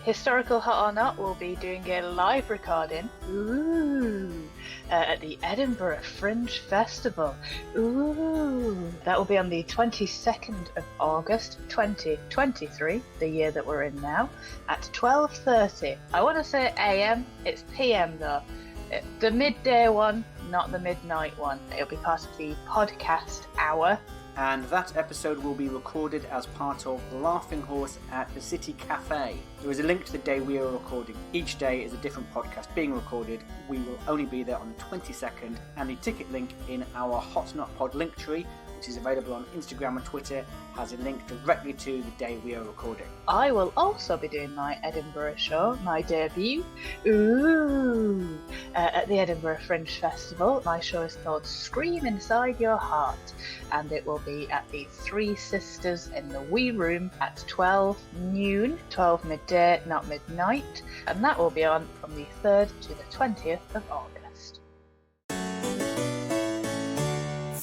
Historical Hot or Not will be doing a live recording at the Edinburgh Fringe Festival. That will be on the 22nd of August 2023, the year that we're in now, at 12:30. I want to say AM, it's PM though. The midday one, not the midnight one. It'll be part of the podcast hour. And that episode will be recorded as part of The Laughing Horse at the City Cafe. There is a link to the day we are recording. Each day is a different podcast being recorded. We will only be there on the 22nd, and the ticket link in our Hot Not Pod link tree, which is available on Instagram and Twitter, has a link directly to the day we are recording. I will also be doing my Edinburgh show, my debut, at the Edinburgh Fringe Festival. My show is called Scream Inside Your Heart, and it will be at the Three Sisters in the Wee Room at 12 noon, 12 midday, not midnight, and that will be on from the 3rd to the 20th of August.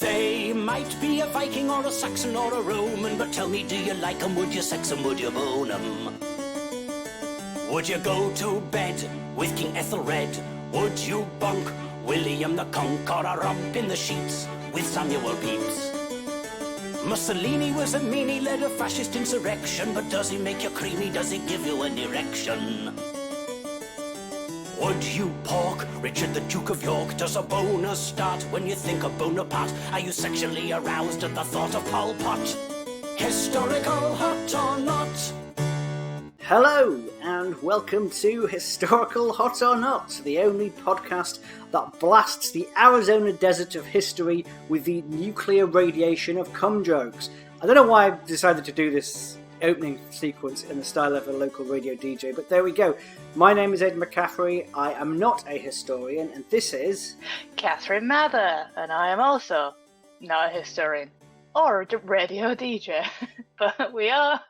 They might be a Viking or a Saxon or a Roman, but tell me, do you like 'em? Would you sex 'em? Would you bone 'em? Would you go to bed with King Ethelred? Would you bunk William the Conqueror, romp in the sheets with Samuel Pepys? Mussolini was a meanie, led a fascist insurrection, but does he make you creamy? Does he give you an erection? Would you pork Richard the Duke of York? Does a boner start when you think of Bonaparte? Are you sexually aroused at the thought of Pol Pot? Historical Hot or Not? Hello, and welcome to Historical Hot or Not, the only podcast that blasts the Arizona desert of history with the nuclear radiation of cum jokes. I don't know why I decided to do this opening sequence in the style of a local radio DJ, but there we go. My name is Aidan McCaffrey, I am not a historian, and this is... Catherine Mather, and I am also not a historian or a radio DJ, but we are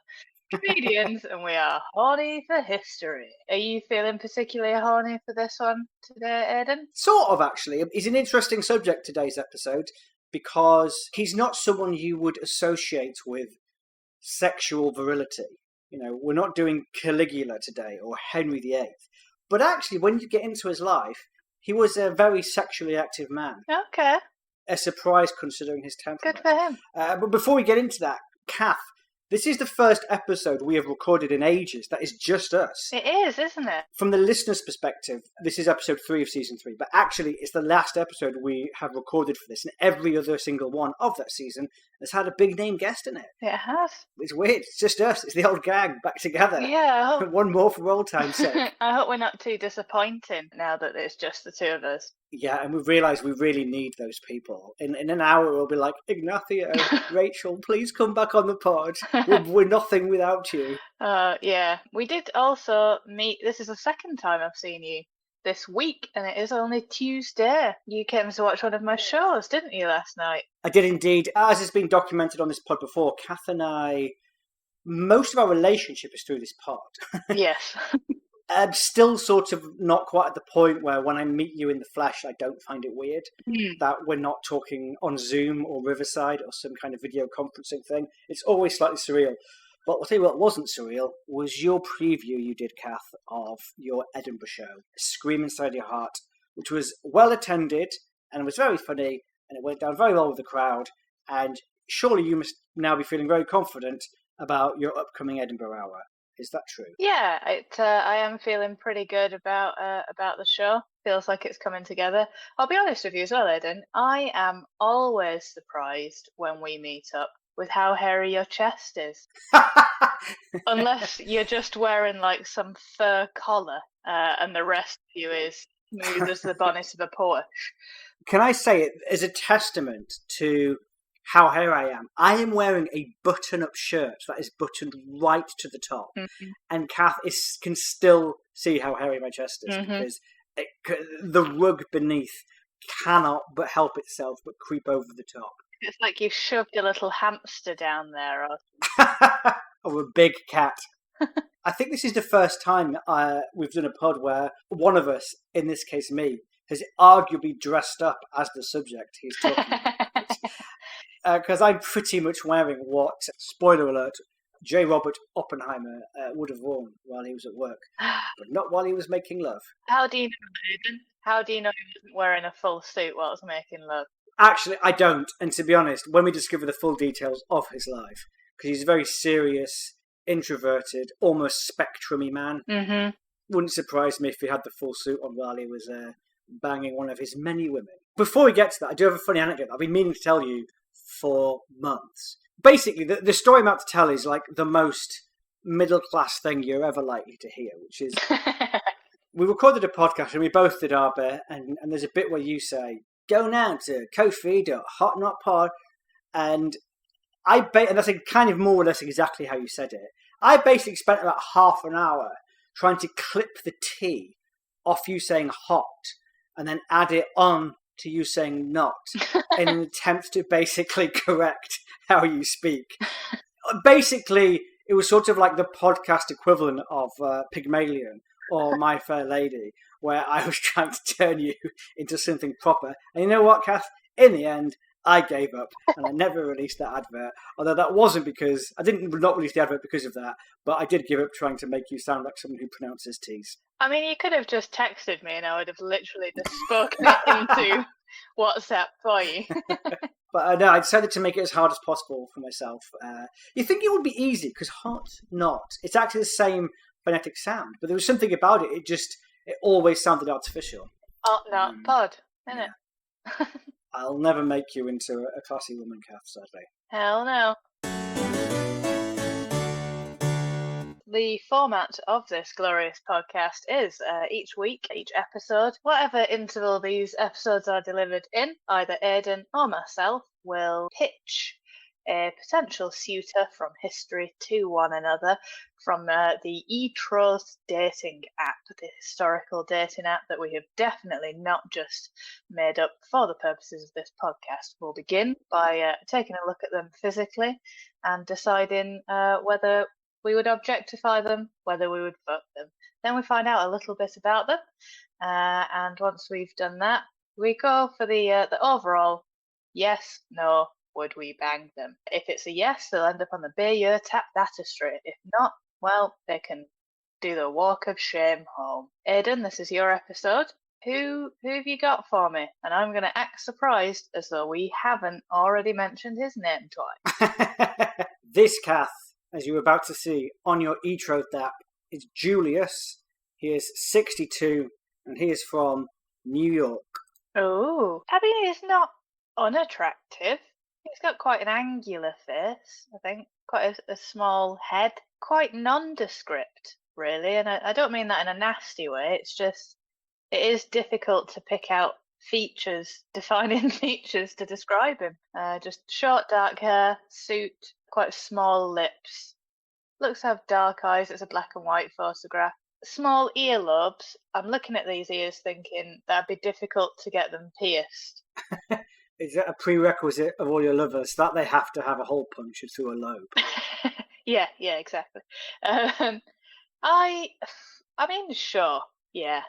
comedians and we are horny for history. Are you feeling particularly horny for this one today, Aidan? Sort of, actually. It's an interesting subject, today's episode, because he's not someone you would associate with sexual virility. You know, we're not doing Caligula today or Henry VIII. But actually, when you get into his life, he was a very sexually active man. Okay. A surprise considering his temperament. Good for him. But before we get into that, Kath, this is the first episode we have recorded in ages that is just us. It is, isn't it? From the listener's perspective, this is episode 3 of season 3, but actually it's the last episode we have recorded for this, and every other single one of that season has had a big name guest in it. It has. It's weird. It's just us. It's the old gang back together. Yeah, I hope... One more for old time's sake. I hope we're not too disappointing now that it's just the two of us. Yeah, and we've realised we really need those people. In an hour, we'll be like, Ignacio, Rachel, please come back on the pod. We're nothing without you. Yeah. We did also meet, this is the second time I've seen you this week, and it is only Tuesday. You came to watch one of my shows, didn't you, last night? I did indeed. As has been documented on this pod before, Kath and I, most of our relationship is through this pod. Yes. I'm still sort of not quite at the point where when I meet you in the flesh, I don't find it weird that we're not talking on Zoom or Riverside or some kind of video conferencing thing. It's always slightly surreal. But I'll tell you what wasn't surreal was your preview you did, Kath, of your Edinburgh show, Scream Inside Your Heart, which was well attended and it was very funny and it went down very well with the crowd. And surely you must now be feeling very confident about your upcoming Edinburgh hour. Is that true? Yeah, I am feeling pretty good about the show. Feels like it's coming together. I'll be honest with you as well, Aidan. I am always surprised when we meet up with how hairy your chest is. Unless you're just wearing like some fur collar and the rest of you is smooth as the bonnet of a Porsche. Can I say it as a testament to how hairy I am? I am wearing a button-up shirt that is buttoned right to the top. Mm-hmm. And Kath can still see how hairy my chest is because the rug beneath cannot but help itself but creep over the top. It's like you've shoved a little hamster down there. Or a big cat. I think this is the first time we've done a pod where one of us, in this case me, has arguably dressed up as the subject he's talking about. Because I'm pretty much wearing what, spoiler alert, J. Robert Oppenheimer would have worn while he was at work, but not while he was making love. How do you know, Aidan? How do you know he wasn't wearing a full suit while he was making love? Actually, I don't. And to be honest, when we discover the full details of his life, because he's a very serious, introverted, almost spectrum-y man, wouldn't surprise me if he had the full suit on while he was banging one of his many women. Before we get to that, I do have a funny anecdote I've been meaning to tell you for months. Basically, the story I'm about to tell is like the most middle-class thing you're ever likely to hear, which is... We recorded a podcast and we both did our bit, and there's a bit where you say, go now to Ko-fi.hotnotpod, and and that's kind of more or less exactly how you said it. I basically spent about half an hour trying to clip the T off you saying hot, and then add it on to you saying not, in an attempt to basically correct how you speak. Basically, it was sort of like the podcast equivalent of Pygmalion, or My Fair Lady, where I was trying to turn you into something proper. And you know what, Kath? In the end, I gave up, and I never released that advert. Although that wasn't because... I didn't not release the advert because of that, but I did give up trying to make you sound like someone who pronounces T's. I mean, you could have just texted me and I would have literally just spoken it into WhatsApp for you. But no, I decided to make it as hard as possible for myself. You think it would be easy, because hot, not. It's actually the same phonetic sound, but there was something about it. It always sounded artificial. Oh, not pod, innit? Yeah. I'll never make you into a classy woman, Kath, sadly. Hell no. The format of this glorious podcast is each week, each episode, whatever interval these episodes are delivered in, either Aidan or myself will pitch a potential suitor from history to one another from the eTroth dating app, the historical dating app that we have definitely not just made up for the purposes of this podcast. We'll begin by taking a look at them physically and deciding whether we would objectify them, whether we would fuck them. Then we find out a little bit about them, and once we've done that, we go for the overall yes, no, would we bang them? If it's a yes, they'll end up on the Bayeux Tap Baptistry. If not, well, they can do the walk of shame home. Aidan, this is your episode. Who have you got for me? And I'm going to act surprised as though we haven't already mentioned his name twice. This Kath, as you were about to see on your eTroth app, is Julius. He is 62 and he is from New York. Oh, I mean, he's not unattractive. He's got quite an angular face, I think. Quite a small head. Quite nondescript, really. And I don't mean that in a nasty way. It's just, it is difficult to pick out features, defining features to describe him. Just short dark hair, suit, quite small lips. Looks to have dark eyes. It's a black and white photograph. Small earlobes. I'm looking at these ears thinking that'd be difficult to get them pierced. Is that a prerequisite of all your lovers, that they have to have a hole punctured through a lobe? Yeah, exactly. I mean, sure, yeah,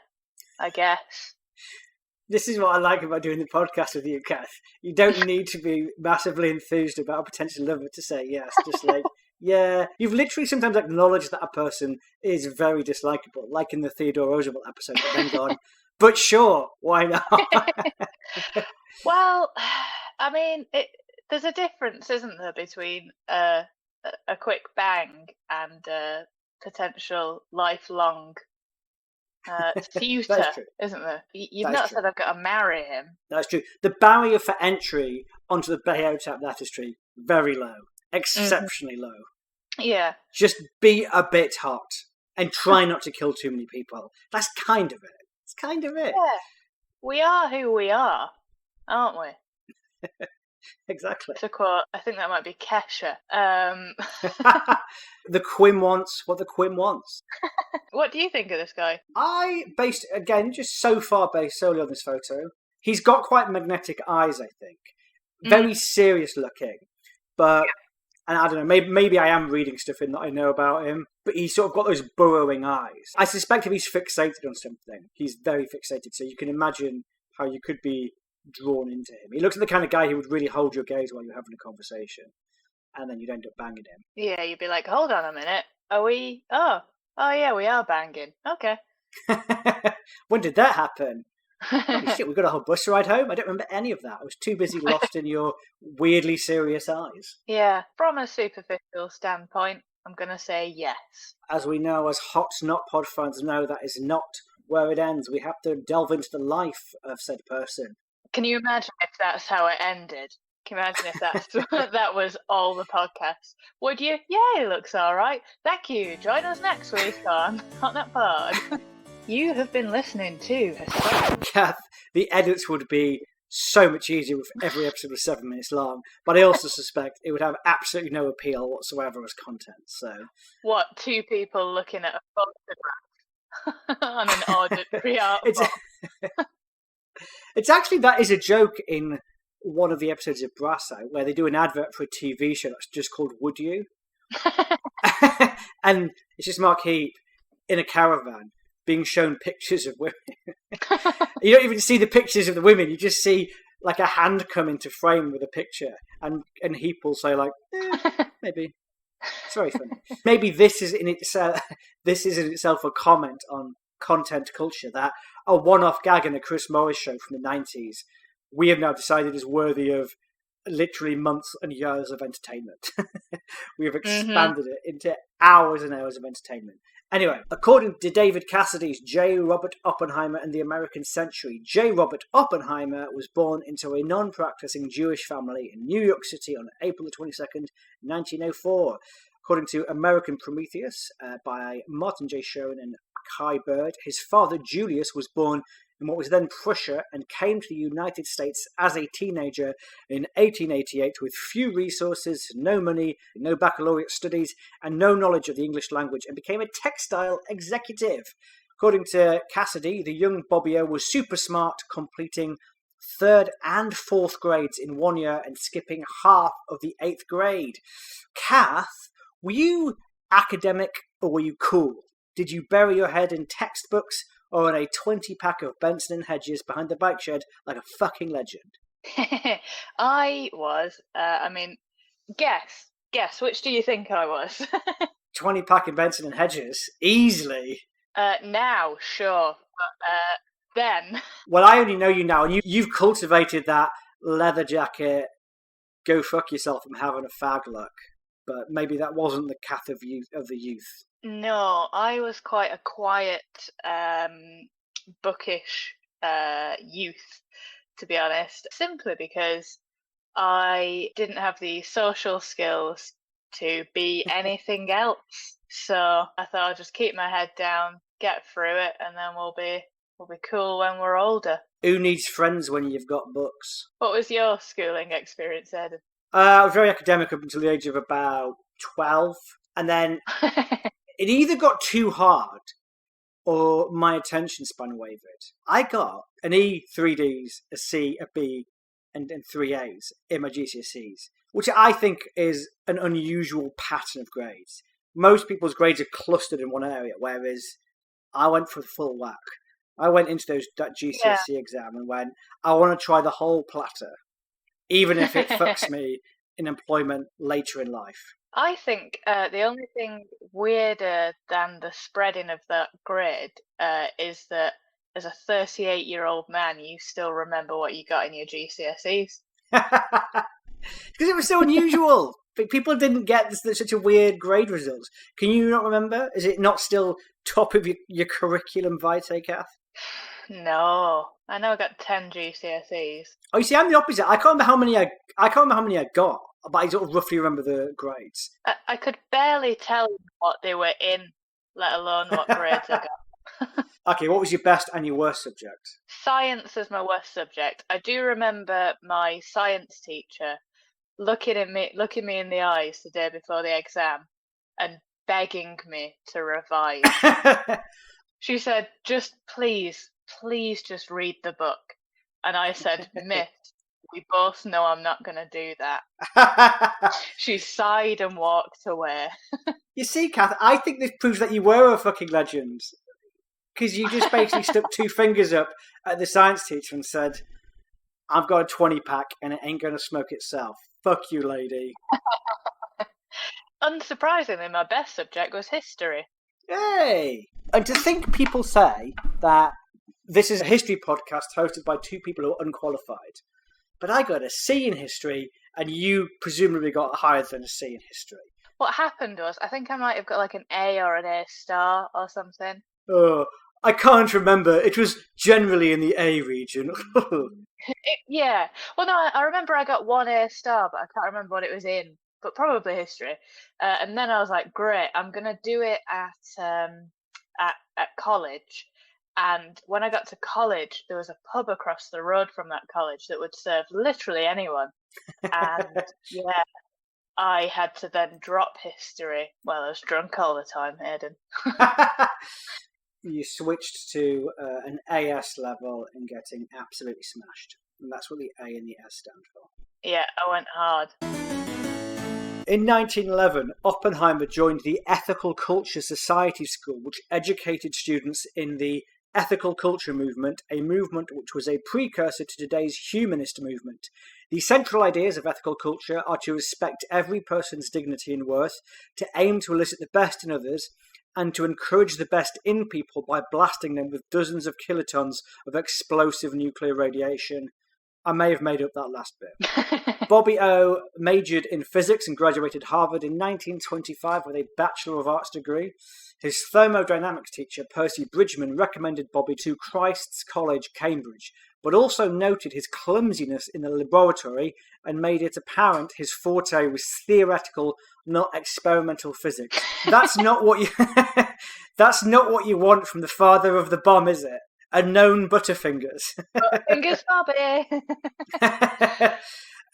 I guess. This is what I like about doing the podcast with you, Kath. You don't need to be massively enthused about a potential lover to say yes. Just like, yeah. You've literally sometimes acknowledged that a person is very dislikable, like in the Theodore Roosevelt episode, but then gone, but sure, why not? Well, I mean, there's a difference, isn't there, between a quick bang and a potential lifelong suitor, isn't there? You've not said I've got to marry him. That's true. The barrier for entry onto the Bayeux Tap Baptistry, very low. Exceptionally low. Yeah. Just be a bit hot and try not to kill too many people. That's kind of it. It's kind of it. Yeah. We are who we are, aren't we? Exactly. To quote, I think that might be Kesha. The Quim wants what the Quim wants. What do you think of this guy? I based, again, just so far based solely on this photo. He's got quite magnetic eyes, I think. Very serious looking. But, and I don't know, maybe I am reading stuff in that I know about him, but he's sort of got those burrowing eyes. I suspect if he's fixated on something, he's very fixated, so you can imagine how you could be drawn into him. He looks like the kind of guy who would really hold your gaze while you're having a conversation. and then you'd end up banging him. Yeah, you'd be like, hold on a minute. Are we? Oh yeah, we are banging. Okay. When did that happen? Holy shit, we got a whole bus ride home? I don't remember any of that. I was too busy lost in your weirdly serious eyes. Yeah, from a superficial standpoint, I'm going to say yes. As we know, as hot not pod fans know, that is not where it ends. We have to delve into the life of said person. Can you imagine if that's how it ended? Can you imagine if that was all the podcast? Would you? Yeah, it looks all right. Thank you. Join us next week on Hot Not Pod. You have been listening to Kath, the edits would be so much easier if every episode was 7 minutes long, but I also suspect it would have absolutely no appeal whatsoever as content. So, what, 2 people looking at a photograph on an auditory art form? It's actually, that is a joke in one of the episodes of Brass Eye where they do an advert for a TV show that's just called Would You? And it's just Mark Heap in a caravan being shown pictures of women. You don't even see the pictures of the women. You just see like a hand come into frame with a picture, and Heap will say like, maybe. It's very funny. Maybe this is in itself a comment on content culture, that a one-off gag in a Chris Morris show from the 90s we have now decided is worthy of literally months and years of entertainment. We have expanded it into hours and hours of entertainment. Anyway, according to David Cassidy's J. Robert Oppenheimer and the American Century, J. Robert Oppenheimer was born into a non-practicing Jewish family in New York City on April the 22nd, 1904. According to American Prometheus by Martin J. Schoen and Kai Bird, his father Julius was born in what was then Prussia and came to the United States as a teenager in 1888 with few resources, no money, no baccalaureate studies, and no knowledge of the English language, and became a textile executive. According to Cassidy, the young Bobbio was super smart, completing 3rd and 4th grades in 1 year and skipping half of the 8th grade. Kath, were you academic or were you cool? Did you bury your head in textbooks or in a 20-pack of Benson and Hedges behind the bike shed like a fucking legend? I was. Guess. Which do you think I was? 20-pack of Benson and Hedges? Easily. Now, sure. But then... Well, I only know you now, and you've cultivated that leather jacket, go fuck yourself and having a fag look. But maybe that wasn't the Kath of the youth. No, I was quite a quiet, bookish youth, to be honest, simply because I didn't have the social skills to be anything else. So I thought I'd just keep my head down, get through it, and then we'll be cool when we're older. Who needs friends when you've got books? What was your schooling experience, Aidan? I was very academic up until the age of about 12, and then it either got too hard or my attention span wavered. I got an E, 3 Ds, a C, a B, and 3 As in my GCSEs, which I think is an unusual pattern of grades. Most people's grades are clustered in one area, whereas I went for the full whack. I went into that GCSE exam and went, I want to try the whole platter, even if it fucks me in employment later in life. I think the only thing weirder than the spreading of that grade is that as a 38-year-old man, you still remember what you got in your GCSEs. Because it was so unusual. People didn't get such a weird grade results. Can you not remember? Is it not still top of your curriculum vitae, Kath? No, I know I got 10 GCSEs. Oh, you see, I'm the opposite. I can't remember how many I got, but I sort of roughly remember the grades. I could barely tell what they were in, let alone what grades I got. Okay, what was your best and your worst subject? Science is my worst subject. I do remember my science teacher looking me in the eyes the day before the exam and begging me to revise. She said, just please just read the book. And I said, Miss, we both know I'm not going to do that. She sighed and walked away. You see, Kath, I think this proves that you were a fucking legend. Because you just basically stuck 2 fingers up at the science teacher and said, I've got a 20-pack and it ain't going to smoke itself. Fuck you, lady. Unsurprisingly, my best subject was history. Hey! And to think people say that this is a history podcast hosted by two people who are unqualified, but I got a C in history, and you presumably got higher than a C in history. What happened was, I think I might have got like an A or an A star or something. Oh, I can't remember. It was generally in the A region. Yeah. Well, no, I remember I got one A star, but I can't remember what it was in. But probably history. And then I was like, great, I'm gonna do it at college. And when I got to college, there was a pub across the road from that college that would serve literally anyone. And yeah, I had to then drop history. Well, I was drunk all the time, Aidan. You switched to an AS level and getting absolutely smashed. And that's what the A and the S stand for. Yeah, I went hard. In 1911, Oppenheimer joined the Ethical Culture Society School, which educated students in the ethical culture movement, a movement which was a precursor to today's humanist movement. The central ideas of ethical culture are to respect every person's dignity and worth, to aim to elicit the best in others, and to encourage the best in people by blasting them with dozens of kilotons of explosive nuclear radiation. I may have made up that last bit. Bobby O majored in physics and graduated Harvard in 1925 with a Bachelor of Arts degree. His thermodynamics teacher, Percy Bridgman, recommended Bobby to Christ's College, Cambridge, but also noted his clumsiness in the laboratory and made it apparent his forte was theoretical, not experimental physics. That's not what you that's not what you want from the father of the bomb, is it? A known Butterfingers. Fingers, Bobby.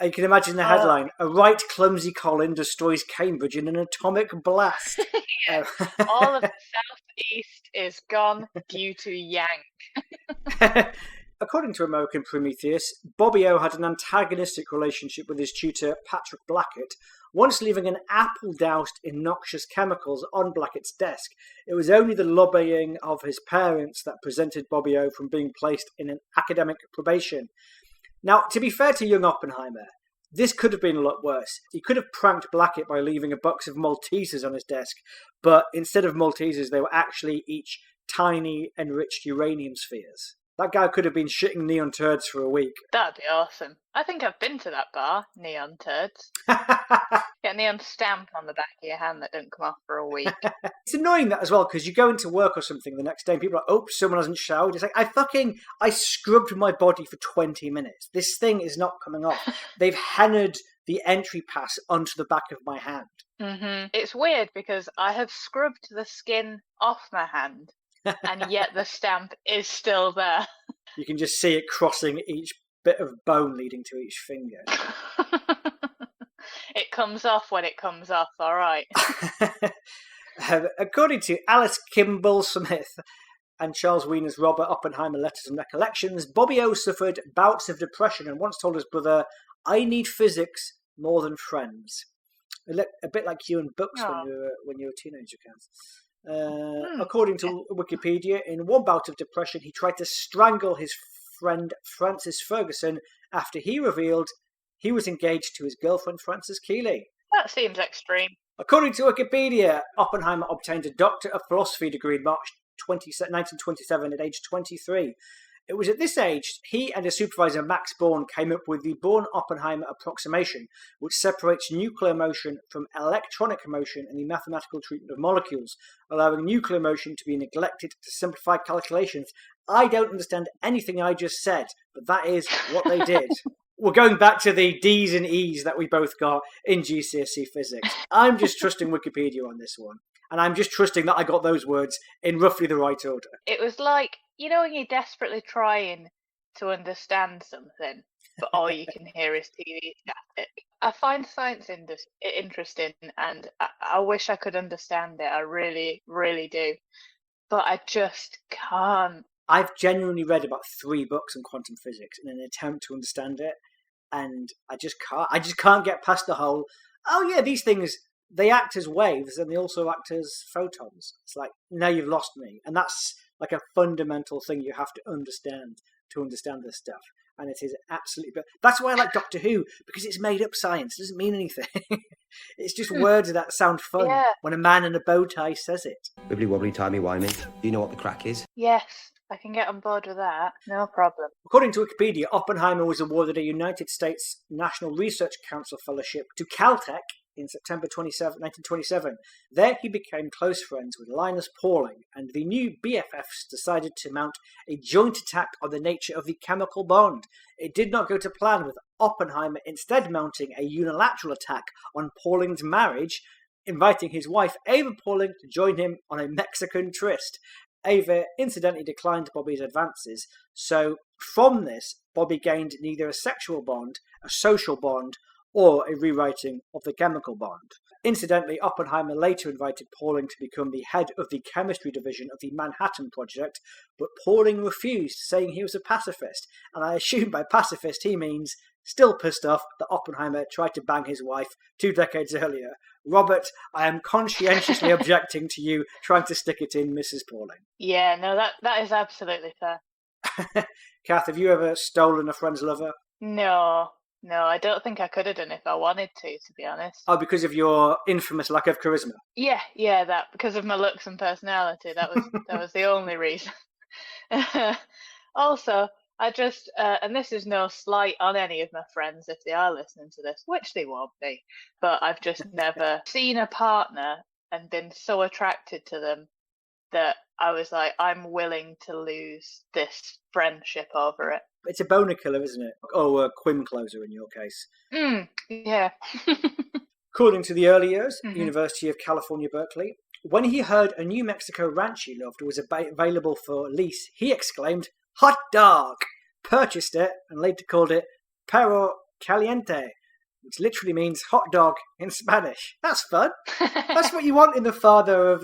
You can imagine the headline: "A right clumsy Colin destroys Cambridge in an atomic blast." Yeah. All of the southeast is gone due to Yang. According to American Prometheus, Bobby O had an antagonistic relationship with his tutor, Patrick Blackett, once leaving an apple doused in noxious chemicals on Blackett's desk. It was only the lobbying of his parents that prevented Bobby O from being placed in an academic probation. Now, to be fair to young Oppenheimer, this could have been a lot worse. He could have pranked Blackett by leaving a box of Maltesers on his desk, but instead of Maltesers, they were actually each tiny, enriched uranium spheres. That guy could have been shitting neon turds for a week. That'd be awesome. I think I've been to that bar, Neon Turds. Get a neon stamp on the back of your hand that don't come off for a week. It's annoying that as well, because you go into work or something the next day and people are like, oh, someone hasn't showered. It's like, I scrubbed my body for 20 minutes. This thing is not coming off. They've hennaed the entry pass onto the back of my hand. Mm-hmm. It's weird because I have scrubbed the skin off my hand. And yet the stamp is still there. You can just see it crossing each bit of bone leading to each finger. It comes off when it comes off, all right. According to Alice Kimball Smith and Charles Wiener's Robert Oppenheimer Letters and Recollections, Bobby O suffered bouts of depression and once told his brother, "I need physics more than friends." A bit like you in books when you were a teenager, Kath. According to Wikipedia, in one bout of depression, he tried to strangle his friend Frances Ferguson after he revealed he was engaged to his girlfriend Frances Keeley. That seems extreme. According to Wikipedia, Oppenheimer obtained a Doctor of Philosophy degree in March 1927 at age 23. It was at this age he and his supervisor Max Born came up with the Born-Oppenheimer approximation, which separates nuclear motion from electronic motion in the mathematical treatment of molecules, allowing nuclear motion to be neglected to simplify calculations. I don't understand anything I just said, but that is what they did. We're going back to the D's and E's that we both got in GCSE physics. I'm just trusting Wikipedia on this one. And I'm just trusting that I got those words in roughly the right order. It was like, you know, when you're desperately trying to understand something, but all you can hear is TV static. I find science interesting, and I wish I could understand it. I really, really do. But I just can't. I've genuinely read about 3 books on quantum physics in an attempt to understand it, and I just can't get past the whole, oh yeah, these things, they act as waves and they also act as photons. It's like, now you've lost me. And that's like a fundamental thing you have to understand this stuff. And it is absolutely... That's why I like Doctor Who, because it's made up science. It doesn't mean anything. It's just words that sound fun when a man in a bow tie says it. Wibbly wobbly, timey-wimey. Do you know what the crack is? Yes, I can get on board with that. No problem. According to Wikipedia, Oppenheimer was awarded a United States National Research Council Fellowship to Caltech in September 1927. There he became close friends with Linus Pauling, and the new BFFs decided to mount a joint attack on the nature of the chemical bond. It did not go to plan, with Oppenheimer instead mounting a unilateral attack on Pauling's marriage, inviting his wife Ava Pauling to join him on a Mexican tryst. Ava incidentally declined Bobby's advances, so from this, Bobby gained neither a sexual bond, a social bond, or a rewriting of the chemical bond. Incidentally, Oppenheimer later invited Pauling to become the head of the chemistry division of the Manhattan Project, but Pauling refused, saying he was a pacifist, and I assume by pacifist he means still pissed off that Oppenheimer tried to bang his wife 2 decades earlier. Robert, I am conscientiously objecting to you trying to stick it in Mrs. Pauling. Yeah, no, that is absolutely fair. Kath, have you ever stolen a friend's lover? No, I don't think I could have done if I wanted to be honest. Oh, because of your infamous lack of charisma? Yeah, that, because of my looks and personality. That was the only reason. Also, I just, and this is no slight on any of my friends if they are listening to this, which they won't be, but I've just never seen a partner and been so attracted to them that I was like, I'm willing to lose this friendship over it. It's a boner killer, isn't it? Or a quim closer in your case. Yeah. According to the early years, University of California, Berkeley, when he heard a New Mexico ranch he loved was available for lease, he exclaimed, "Hot dog!" Purchased it and later called it Perro Caliente, which literally means hot dog in Spanish. That's fun. That's what you want in the father of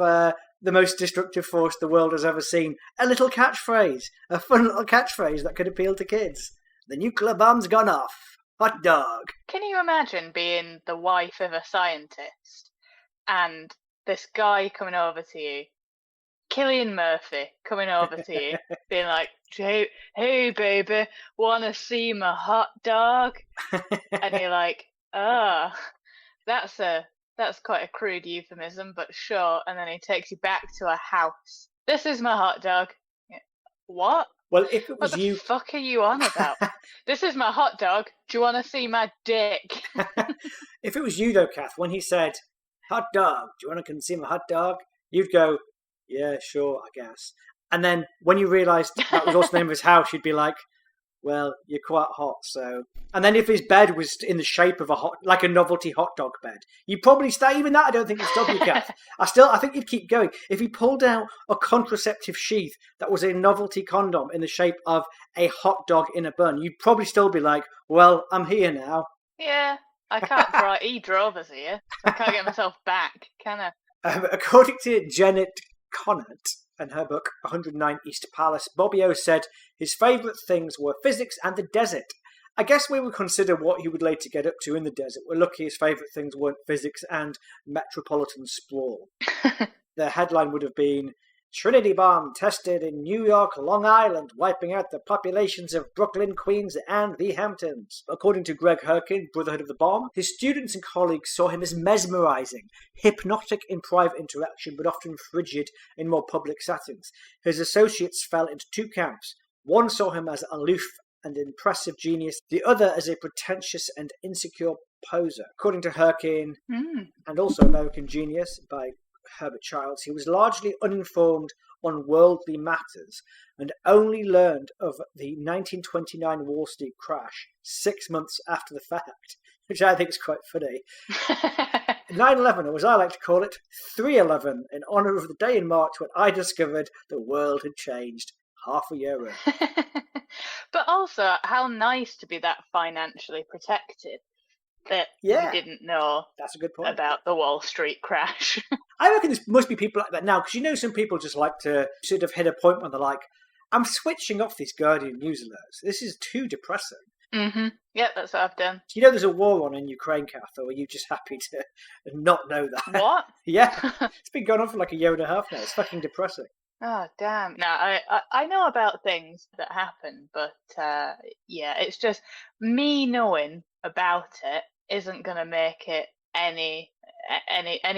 the most destructive force the world has ever seen. A little catchphrase. A fun little catchphrase that could appeal to kids. The nuclear bomb's gone off. Hot dog. Can you imagine being the wife of a scientist and this guy coming over to you, Cillian Murphy coming over to you, being like, hey baby, wanna see my hot dog? And you're like, that's quite a crude euphemism, but sure. And then he takes you back to a house. This is my hot dog. What? Well, if it was what the fuck are you on about? This is my hot dog. Do you want to see my dick? If it was you, though, Kath, when he said, hot dog, do you want to come see my hot dog? You'd go, yeah, sure, I guess. And then when you realised that was also the name of his house, you'd be like, well, you're quite hot, so... And then if his bed was in the shape of like a novelty hot dog bed, you'd probably stay. Even that, I don't think would stop you, Kath. I think you'd keep going. If he pulled out a contraceptive sheath that was a novelty condom in the shape of a hot dog in a bun, you'd probably still be like, well, I'm here now. Yeah, I can't drive. He drove us here. I can't get myself back, can I? According to Janet Conant and her book 109 East Palace, Bobby O said his favourite things were physics and the desert. I guess we would consider what he would later get up to in the desert. We're lucky his favourite things weren't physics and metropolitan sprawl. The headline would have been, Trinity bomb tested in New York, Long Island, wiping out the populations of Brooklyn, Queens, and the Hamptons. According to Greg Herkin, Brotherhood of the Bomb, his students and colleagues saw him as mesmerising, hypnotic in private interaction, but often frigid in more public settings. His associates fell into 2 camps. One saw him as aloof and impressive genius, the other as a pretentious and insecure poser. According to Herkin, and also American Genius by Herbert Childs, he was largely uninformed on worldly matters and only learned of the 1929 Wall Street crash 6 months after the fact, which I think is quite funny. 9/11, or as I like to call it, 3/11, in honour of the day in March when I discovered the world had changed half a year earlier. But also, how nice to be that financially protected that you didn't know That's a good point. about the Wall Street crash. I reckon there must be people like that now, because some people just like to sort of hit a point when they're like, I'm switching off these Guardian news alerts. This is too depressing. Mm-hmm. Yep, that's what I've done. There's a war on in Ukraine, Kath, or are you just happy to not know that? What? Yeah. It's been going on for like a year and a half now. It's fucking depressing. Oh, damn. No, I know about things that happen, but yeah, it's just me knowing about it isn't going to make it any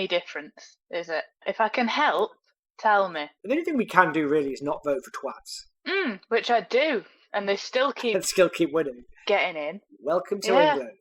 difference, is it? If I can help, tell me. The only thing we can do really is not vote for twats. Which I do, and they still keep and still keep winning. getting in. Welcome to Yeah. England.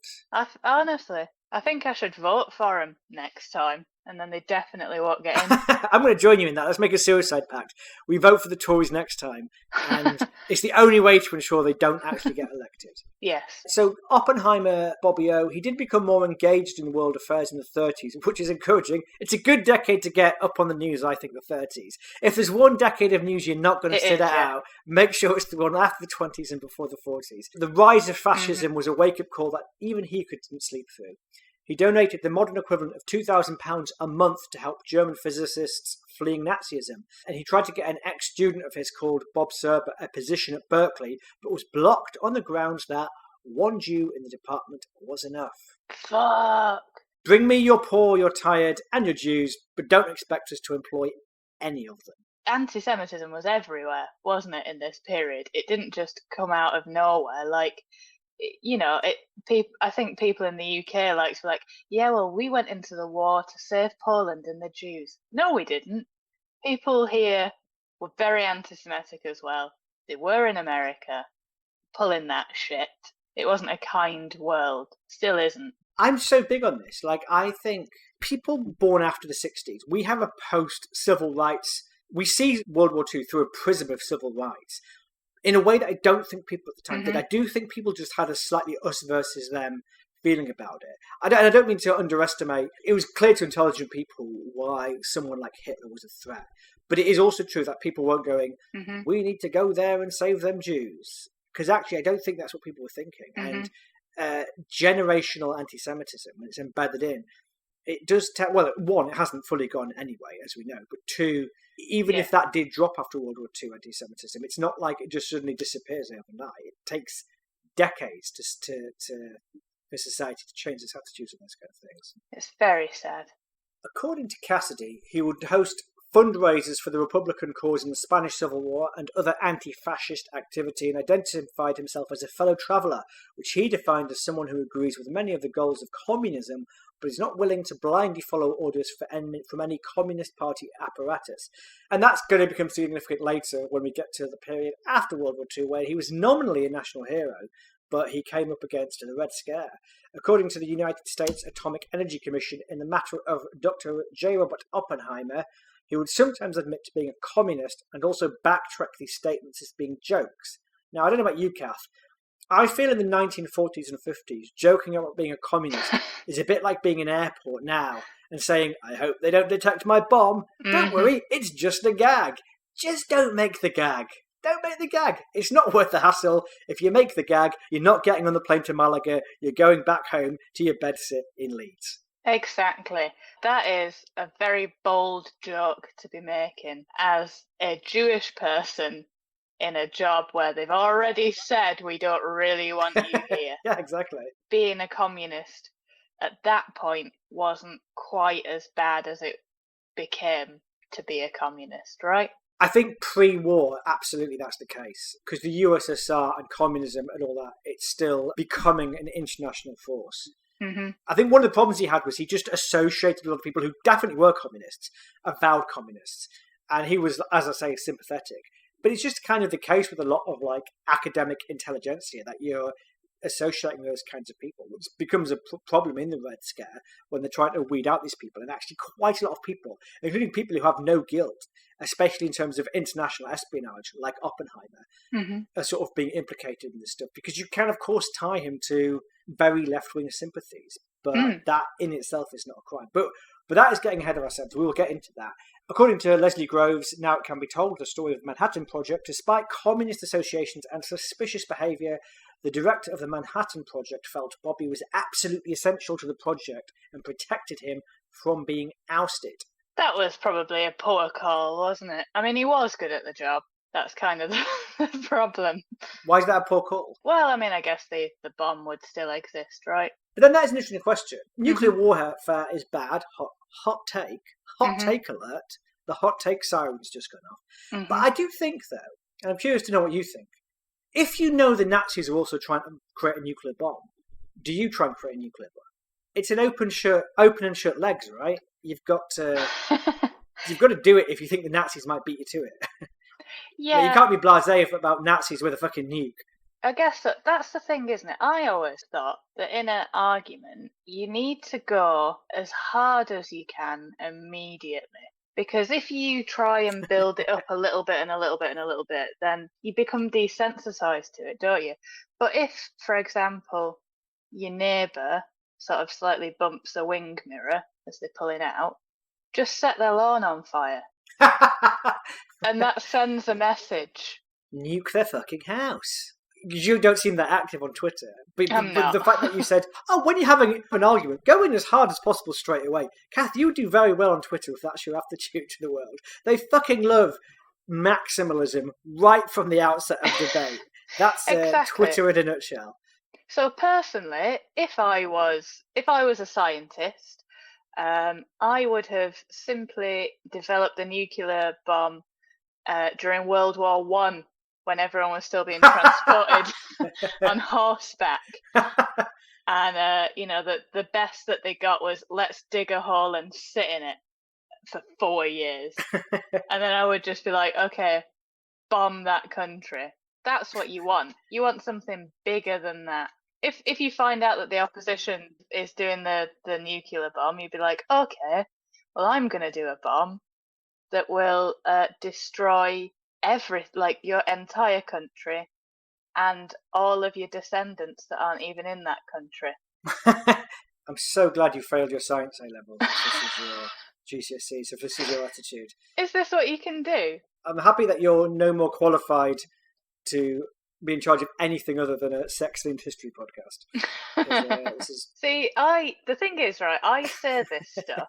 Honestly, I think I should vote for them next time, and then they definitely won't get in. I'm going to join you in that. Let's make a suicide pact. We vote for the Tories next time, and it's the only way to ensure they don't actually get elected. Yes. So Oppenheimer, Bobby O, he did become more engaged in world affairs in the 30s, which is encouraging. It's a good decade to get up on the news, I think, the 30s. If there's one decade of news you're not going to sit out, make sure it's the one after the 20s and before the 40s. The rise of fascism was a wake-up call that even he couldn't sleep through. He donated the modern equivalent of £2,000 a month to help German physicists fleeing Nazism. And he tried to get an ex-student of his called Bob Serber a position at Berkeley, but was blocked on the grounds that one Jew in the department was enough. Fuck. Bring me your poor, your tired, and your Jews, but don't expect us to employ any of them. Anti-Semitism was everywhere, wasn't it, in this period? It didn't just come out of nowhere. Like, you know, I think people in the UK like to be like, yeah, well, we went into the war to save Poland and the Jews. No, we didn't. People here were very anti-Semitic as well. They were in America, pulling that shit. It wasn't a kind world. Still isn't. I'm so big on this. Like, I think people born after the 60s, we have a post-civil rights. We see World War II through a prism of civil rights in a way that I don't think people at the time did. I do think people just had a slightly us versus them feeling about it. I don't mean to underestimate. It was clear to intelligent people why someone like Hitler was a threat. But it is also true that people weren't going, we need to go there and save them Jews. Because actually, I don't think that's what people were thinking. And generational anti-Semitism, when it's embedded in, it does well, one, it hasn't fully gone anyway, as we know, but two, even if that did drop after World War II, anti-Semitism, it's not like it just suddenly disappears overnight. It takes decades for society to change its attitudes on those kind of things. It's very sad. According to Cassidy, he would host fundraisers for the Republican cause in the Spanish Civil War and other anti-fascist activity, and identified himself as a fellow traveller, which he defined as someone who agrees with many of the goals of communism, but is not willing to blindly follow orders from any Communist Party apparatus. And that's going to become significant later when we get to the period after World War II, where he was nominally a national hero, but he came up against the Red Scare. According to the United States Atomic Energy Commission, in the matter of Dr. J. Robert Oppenheimer, he would sometimes admit to being a communist and also backtrack these statements as being jokes. Now, I don't know about you, Kath. I feel in the 1940s and 50s, joking about being a communist is a bit like being in an airport now and saying, I hope they don't detect my bomb. Don't worry, it's just a gag. Just don't make the gag. Don't make the gag. It's not worth the hassle. If you make the gag, you're not getting on the plane to Malaga. You're going back home to your bedsit in Leeds. Exactly. That is a very bold joke to be making as a Jewish person in a job where they've already said we don't really want you here. Yeah, exactly. Being a communist at that point wasn't quite as bad as it became to be a communist, right? I think pre-war, absolutely that's the case. Because the USSR and communism and all that, it's still becoming an international force. I think one of the problems he had was he just associated with a lot of people who definitely were communists, avowed communists. And he was, as I say, sympathetic. But it's just kind of the case with a lot of like academic intelligentsia that you're associating those kinds of people, which becomes a problem in the Red Scare when they're trying to weed out these people. And actually quite a lot of people, including people who have no guilt, especially in terms of international espionage, like Oppenheimer, are sort of being implicated in this stuff. Because you can, of course, tie him to very left-wing sympathies, but that in itself is not a crime. But that is getting ahead of ourselves. We will get into that. According to Leslie Groves, Now It Can Be Told, the story of the Manhattan Project, despite communist associations and suspicious behaviour, the director of the Manhattan Project felt Bobby was absolutely essential to the project and protected him from being ousted. That was probably a poor call, wasn't it? I mean, he was good at the job. That's kind of the problem. Why is that a poor call? Well, I mean, I guess the bomb would still exist, right? But then that is an interesting question. Nuclear warfare is bad. Hot take alert. The hot take siren's just gone off. Mm-hmm. But I do think, though, and I'm curious to know what you think, if you know the Nazis are also trying to create a nuclear bomb, do you try and create a nuclear bomb? It's an open and shut legs, right? You've got to do it if you think the Nazis might beat you to it. Yeah. You can't be blasé about Nazis with a fucking nuke. I guess that's the thing, isn't it? I always thought that in an argument, you need to go as hard as you can immediately. Because if you try and build it up a little bit and a little bit and a little bit, then you become desensitized to it, don't you? But if, for example, your neighbour sort of slightly bumps the wing mirror as they're pulling out, just set their lawn on fire. And that sends a message. Nuke their fucking house. You don't seem that active on Twitter. But not. The fact that you said, when you're having an argument, go in as hard as possible straight away. Kath, you do very well on Twitter if that's your attitude to the world. They fucking love maximalism right from the outset of debate. That's Exactly. Twitter in a nutshell. So personally, if I was a scientist, I would have simply developed a nuclear bomb during World War One, when everyone was still being transported on horseback. And the best that they got was, let's dig a hole and sit in it for 4 years. And then I would just be like, okay, bomb that country. That's what you want. You want something bigger than that. If you find out that the opposition is doing the nuclear bomb, you'd be like, okay, well, I'm going to do a bomb that will destroy your entire country and all of your descendants that aren't even in that country. I'm so glad you failed your science A-level. This is your GCSE, so this is your attitude. Is this what you can do? I'm happy that you're no more qualified to be in charge of anything other than a sex-themed history podcast. See, the thing is, right, I say this stuff,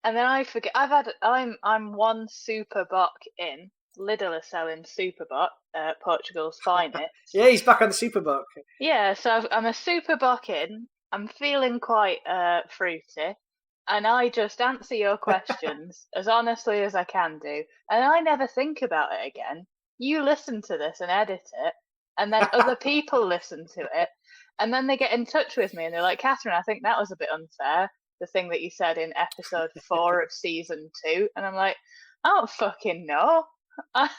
and then I forget. I'm one Superboc in. Lidl are selling Superboc, Portugal's finest. Yeah, he's back on the Superboc. Yeah, so I'm a Superboc in. I'm feeling quite fruity, and I just answer your questions as honestly as I can do, and I never think about it again. You listen to this and edit it, and then other people listen to it, and then they get in touch with me and they're like, Catherine, I think that was a bit unfair, the thing that you said in episode 4 of season 2. And I'm like, I don't fucking know. I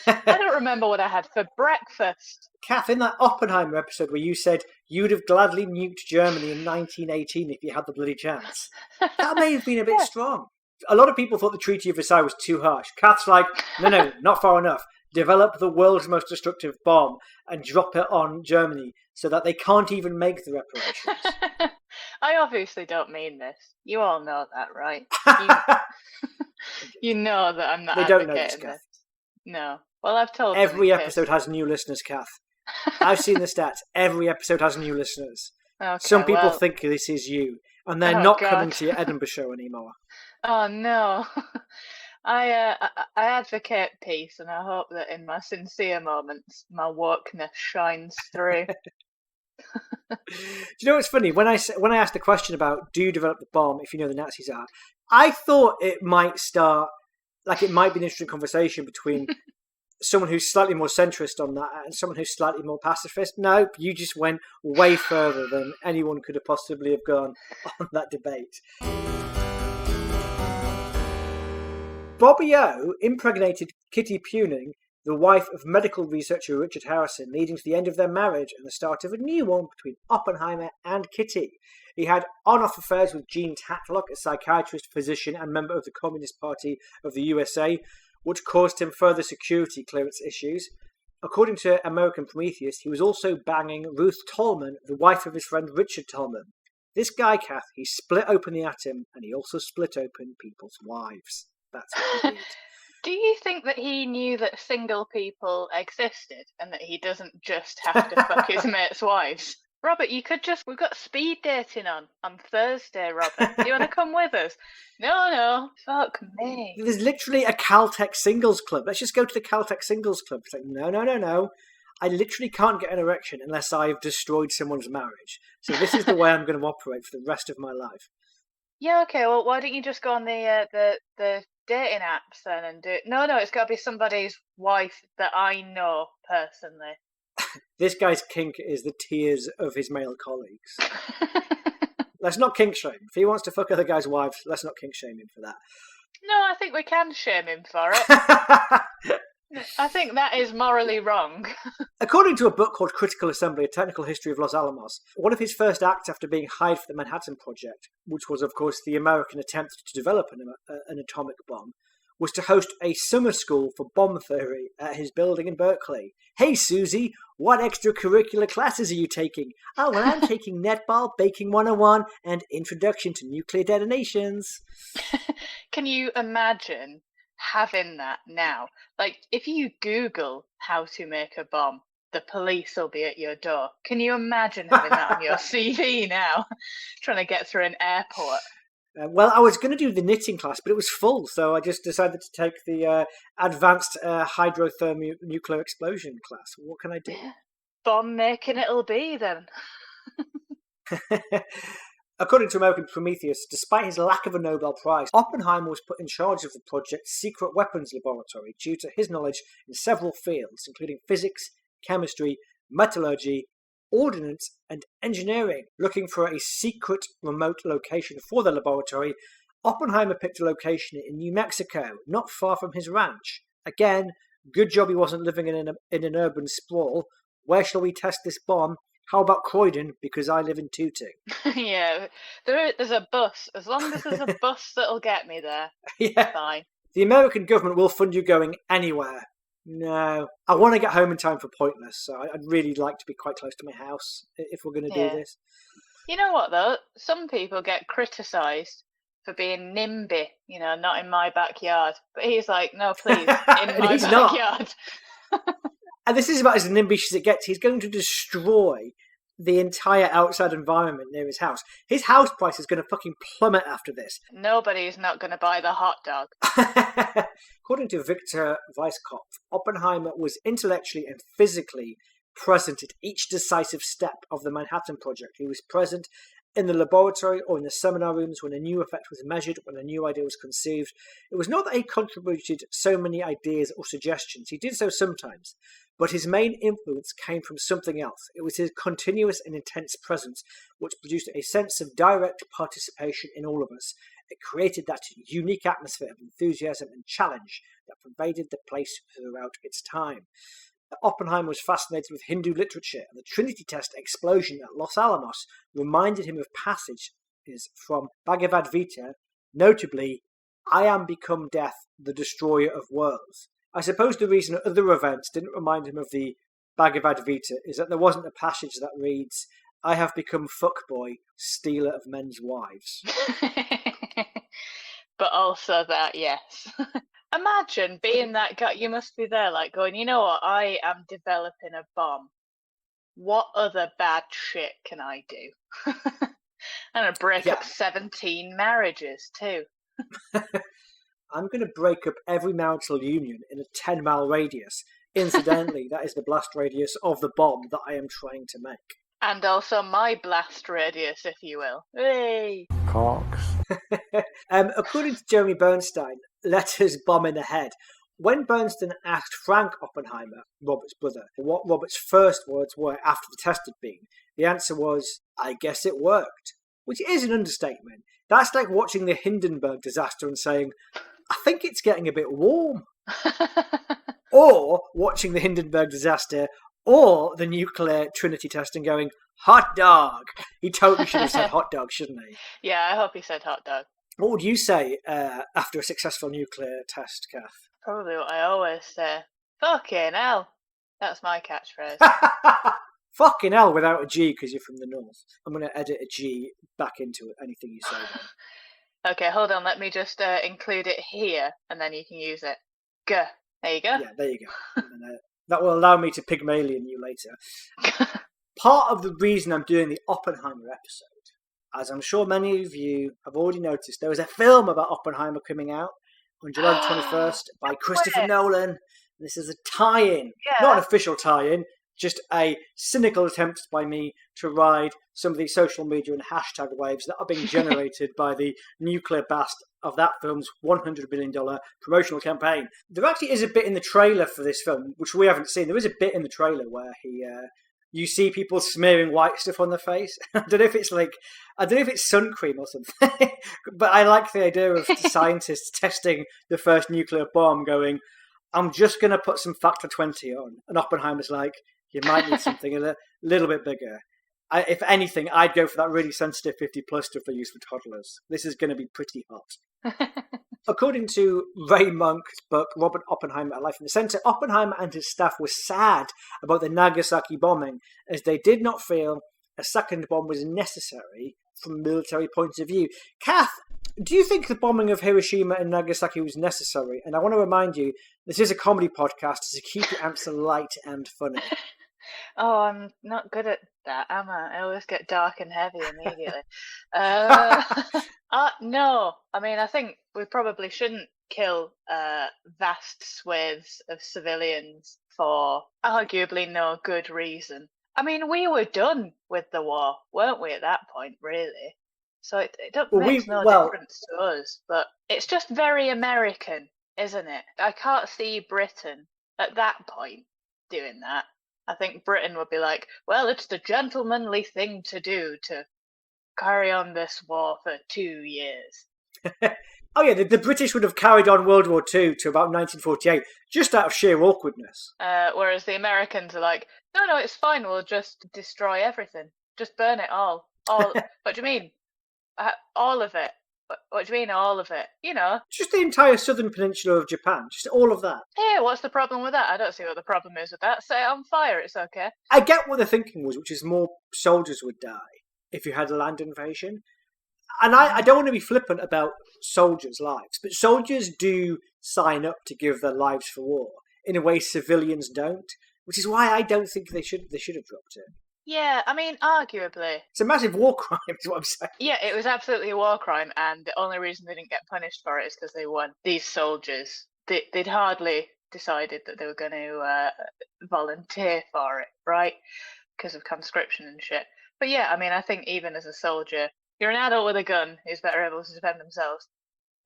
don't remember what I had for breakfast. Kath, in that Oppenheimer episode where you said you'd have gladly nuked Germany in 1918 if you had the bloody chance, that may have been a bit strong. A lot of people thought the Treaty of Versailles was too harsh. Kath's like, no, not far enough. Develop the world's most destructive bomb and drop it on Germany so that they can't even make the reparations. I obviously don't mean this. You all know that, right? You know that I'm not. They don't know this, Kath. No. Well, I've told every episode has new listeners, Kath. I've seen the stats. Every episode has new listeners. Okay, some people think this is you, and they're not coming to your Edinburgh show anymore. Oh no. I advocate peace, and I hope that in my sincere moments, my wokeness shines through. Do you know what's funny? When I asked the question about do you develop the bomb if you know the Nazis are, I thought it might start, like it might be an interesting conversation between someone who's slightly more centrist on that and someone who's slightly more pacifist. Nope, you just went way further than anyone could have possibly have gone on that debate. Bobby O impregnated Kitty Puning, the wife of medical researcher Richard Harrison, leading to the end of their marriage and the start of a new one between Oppenheimer and Kitty. He had on-off affairs with Jean Tatlock, a psychiatrist, physician and member of the Communist Party of the USA, which caused him further security clearance issues. According to American Prometheus, he was also banging Ruth Tolman, the wife of his friend Richard Tolman. This guy, Kath, he split open the atom and he also split open people's wives. That's what he did. Do you think that he knew that single people existed and that he doesn't just have to fuck his mates' wives? Robert, we've got speed dating on Thursday, Robert. Do you want to come with us? No, fuck me. There's literally a Caltech singles club. Let's just go to the Caltech singles club. It's like, no. I literally can't get an erection unless I've destroyed someone's marriage. So this is the way I'm going to operate for the rest of my life. Yeah, okay. Well, why don't you just go on the dating apps then and do it? No, it's got to be somebody's wife that I know personally. This guy's kink is the tears of his male colleagues. Let's not kink shame. If he wants to fuck other guys' wives, let's not kink shame him for that. No, I think we can shame him for it. I think that is morally wrong. According to a book called Critical Assembly, A Technical History of Los Alamos, one of his first acts after being hired for the Manhattan Project, which was, of course, the American attempt to develop an atomic bomb, was to host a summer school for bomb theory at his building in Berkeley. Hey, Susie, what extracurricular classes are you taking? Oh, well, I'm taking Netball, Baking 101, and Introduction to Nuclear Detonations. Can you imagine having that now? Like, if you Google how to make a bomb, the police will be at your door. Can you imagine having that on your CV now? Trying to get through an airport. Well, I was going to do the knitting class, but it was full, so I just decided to take the advanced hydrothermonuclear explosion class. What can I do? Yeah. Bomb making it'll be then. According to American Prometheus, despite his lack of a Nobel Prize, Oppenheimer was put in charge of the project's secret weapons laboratory due to his knowledge in several fields, including physics, chemistry, metallurgy, ordnance, and engineering. Looking for a secret remote location for the laboratory, Oppenheimer picked a location in New Mexico, not far from his ranch. Again, good job he wasn't living in an urban sprawl. Where shall we test this bomb? How about Croydon, because I live in Tooting? Yeah, there's a bus. As long as there's a bus that'll get me there, yeah. fine. The American government will fund you going anywhere. No. I want to get home in time for Pointless, so I'd really like to be quite close to my house if we're going to do this. You know what, though? Some people get criticised for being NIMBY, not in my backyard. But he's like, no, please, in my backyard. And this is about as NIMBY as it gets. He's going to destroy the entire outside environment near his house. His house price is going to fucking plummet after this. Nobody's not going to buy the hot dog. According to Victor Weisskopf, Oppenheimer was intellectually and physically present at each decisive step of the Manhattan Project. He was present in the laboratory or in the seminar rooms when a new effect was measured, when a new idea was conceived. It was not that he contributed so many ideas or suggestions. He did so sometimes. But his main influence came from something else. It was his continuous and intense presence which produced a sense of direct participation in all of us. It created that unique atmosphere of enthusiasm and challenge that pervaded the place throughout its time. Oppenheimer was fascinated with Hindu literature, and the Trinity test explosion at Los Alamos reminded him of passages from Bhagavad Gita, notably, I am become death, the destroyer of worlds. I suppose the reason other events didn't remind him of the Bhagavad Gita is that there wasn't a passage that reads, I have become fuckboy, stealer of men's wives. But also that, yes. Imagine being that guy. You must be there, like going, you know what? I am developing a bomb. What other bad shit can I do? I'm going to break up 17 marriages, too. I'm going to break up every marital union in a 10-mile radius. Incidentally, that is the blast radius of the bomb that I am trying to make. And also my blast radius, if you will. Hey! Cox. According to Jeremy Bernstein, letters bomb in the head. When Bernstein asked Frank Oppenheimer, Robert's brother, what Robert's first words were after the test had been, the answer was, I guess it worked. Which is an understatement. That's like watching the Hindenburg disaster and saying, I think it's getting a bit warm. Or watching the Hindenburg disaster or the nuclear Trinity test and going, hot dog. He totally should have said hot dog, shouldn't he? Yeah, I hope he said hot dog. What would you say after a successful nuclear test, Kath? Probably what I always say. Fucking hell. That's my catchphrase. Fucking hell without a G because you're from the north. I'm going to edit a G back into anything you say then. Okay, hold on. Let me just include it here, and then you can use it. G. There you go. Yeah, there you go. And, that will allow me to Pygmalion you later. Part of the reason I'm doing the Oppenheimer episode, as I'm sure many of you have already noticed, there was a film about Oppenheimer coming out on July 21st by Christopher Nolan. This is a tie-in. Yeah. Not an official tie-in, just a cynical attempt by me to ride some of the social media and hashtag waves that are being generated by the nuclear blast of that film's $100 million promotional campaign. There actually is a bit in the trailer for this film, which we haven't seen. There is a bit in the trailer where you see people smearing white stuff on their face. I don't know if it's sun cream or something, but I like the idea of scientists testing the first nuclear bomb going, I'm just going to put some factor 20 on. And Oppenheimer's like, you might need something a little bit bigger. If anything, I'd go for that really sensitive 50 plus stuff they use for toddlers. This is going to be pretty hot. According to Ray Monk's book, Robert Oppenheimer, A Life in the Center, Oppenheimer and his staff were sad about the Nagasaki bombing, as they did not feel a second bomb was necessary from a military point of view. Kath, do you think the bombing of Hiroshima and Nagasaki was necessary? And I want to remind you, this is a comedy podcast, so keep your answer light and funny. Oh, I'm not good at that, am I? I always get dark and heavy immediately. No, I mean, I think we probably shouldn't kill vast swathes of civilians for arguably no good reason. I mean, we were done with the war, weren't we, at that point, really? So it makes no difference to us, but it's just very American, isn't it? I can't see Britain at that point doing that. I think Britain would be like, well, it's the gentlemanly thing to do to carry on this war for 2 years. Oh yeah, the British would have carried on World War II to about 1948, just out of sheer awkwardness. Whereas the Americans are like, no, it's fine, we'll just destroy everything. Just burn it all. What do you mean? All of it. What do you mean, all of it? You know. Just the entire southern peninsula of Japan. Just all of that. Hey, what's the problem with that? I don't see what the problem is with that. Set it on fire, it's okay. I get what the thinking was, which is more soldiers would die if you had a land invasion. And I don't want to be flippant about soldiers' lives, but soldiers do sign up to give their lives for war in a way civilians don't, which is why I don't think they should have dropped it. Yeah, I mean, arguably. It's a massive war crime, is what I'm saying. Yeah, it was absolutely a war crime, and the only reason they didn't get punished for it is because they won. These soldiers, they'd hardly decided that they were going to volunteer for it, right? Because of conscription and shit. But yeah, I mean, I think even as a soldier, you're an adult with a gun who's better able to defend themselves